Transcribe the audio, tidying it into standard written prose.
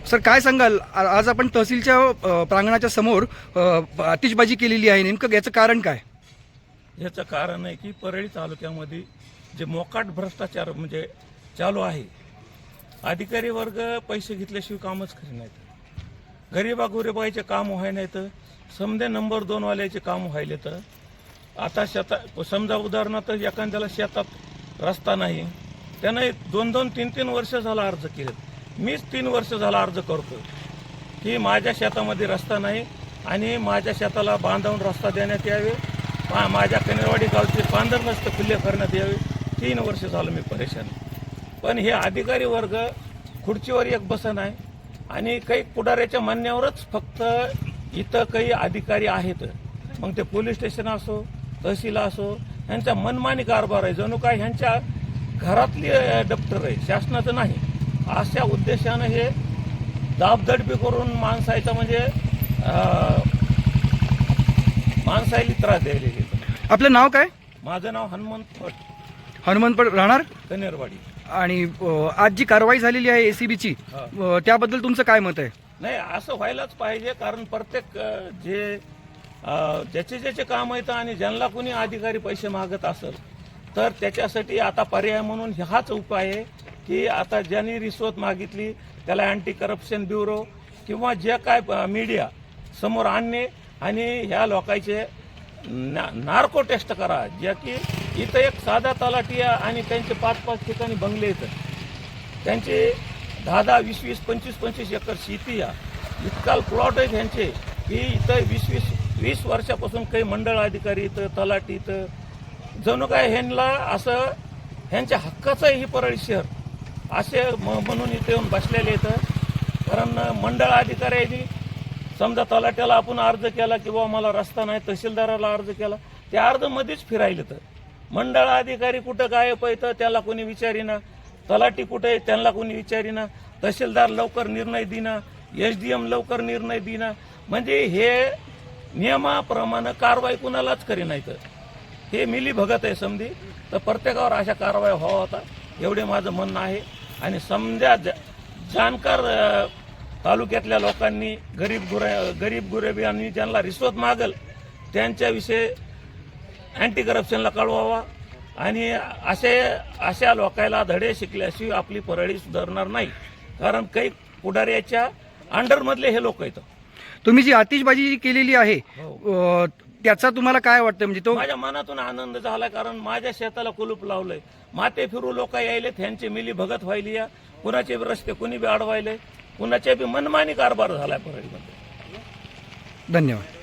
Sir काय सांगाल, आज आपण तहसीलच्या प्रांगणाच्या समोर आतिषबाजी केलेली आहे, नेमकं याचं कारण काय? याचं कारण आहे की परळी तालुक्यामध्ये जे मोकाट भ्रष्टाचार म्हणजे चालू आहे, अधिकारी वर्ग पैसे घेतल्याशिवाय कामच करी नाहीत, गरीबागुरीबाईचे काम व्हाय नाहीत, समजे नंबर 2 वाल्याचे काम व्हायले. तर आता समजा उदाहरणार्थ एखाद्याला शेतात रस्ता नाही, त्यानं 2-2, 3-3 वर्ष झाला अर्ज केले. मीच 3 वर्ष झाला अर्ज करतो की माझ्या शेतामध्ये रस्ता नाही आणि माझ्या शेताला बांधून रस्ता देण्यात यावे, माझ्या कनेरवाडी गावचे पांढर रस्ते खुले करण्यात यावे. 3 वर्ष झालं मी परेशान. पण हे अधिकारी वर्ग खुर्चीवर एक बसन आहे आणि काही पुढाऱ्याच्या म्हणण्यावरच फक्त इथं काही अधिकारी आहेत. मग ते पोलीस स्टेशन असो, तहसील असो, ह्यांचा मनमानी कारभार आहे, जणू काय ह्यांच्या घरातली दप्तर आहे, शासनाचं नाही. अशा उद्देशानं हे दाबदडपी करून माणसाचा म्हणजे माणसाला त्रास द्यायला गेले. आपलं नाव काय? माझं नाव हनुमंत भट, हनुमंत राहणार कनेरवाडी. आणि आज जी कारवाई झालेली आहे एसीबीची, त्याबद्दल तुमचं काय मत आहे? नाही, असं व्हायलाच पाहिजे, कारण प्रत्येक ज्याचे ज्याचे काम येतं आणि ज्यांना कोणी अधिकारी पैसे मागत असेल तर त्याच्यासाठी आता पर्याय म्हणून हाच उपाय आहे की आता ज्यांनी रिश्वत मागितली त्याला अँटी करप्शन ब्युरो किंवा जे काय मीडिया समोर आणणे आणि ह्या लोकांचे नार्को टेस्ट करा. ज्या की इथं एक साधा तलाठी आणि त्यांचे 5-5 ठिकाणी बंगले येतात, त्यांचे 10-10, 20-20, 25-25 एकर शेती इतका प्लॉट आहेत ह्यांचे की इथं 20 वर्षापासून काही मंडळ अधिकारी इथं, तलाठी इथं, जणू काय ह्यांना असं ह्यांच्या हक्काचं ही परळी शहर असे म्हणून इथे येऊन बसलेले इथं. कारण मंडळ अधिकाऱ्यांनी समजा तलाट्याला आपण अर्ज केला किंवा मला रस्ता नाही, तहसीलदाराला अर्ज केला, त्या अर्ज मध्येच फिरायला. तर मंडळ अधिकारी कुठं गायब आहे त्याला कोणी विचारीना, तलाठी कुठे आहे त्यांना कोणी विचारीना, तहसीलदार लवकर निर्णय देना, SDM लवकर निर्णय देना. म्हणजे हे नियमाप्रमाणे कारवाई कुणालाच करी नाही. तर हे मिली भगत आहे समधी. तर प्रत्येकावर अशा कारवाई व्हावं होता एवढे माझं म्हणणं आहे. आणि समजा जाणकार तालुक्यातल्या लोकांनी गरीब गुरेबांनी ज्यांना रिश्वत मागल त्यांच्याविषयी अँटी करप्शनला कळवावा. आणि अशा लोकांना धडे शिकल्याशिवाय आपली परळी सुधारणार नाही, कारण काही पुढाऱ्याच्या अंडरमधले हे लोक आहेत. तुम्ही जी आतिषबाजी केलेली आहे त्याचा तुम्हाला काय वाटतं? म्हणजे तो माझ्या मनातून आनंद झाला, कारण माझ्या शेताला कुलूप लावलंय, माते फिरू लोक यायले, त्यांची मिली भगत व्हायली, कुणाचे रस्ते कुणी बी अडवायले, कुणाचे बी मनमानी कारभार झालाय परळीमध्ये. धन्यवाद.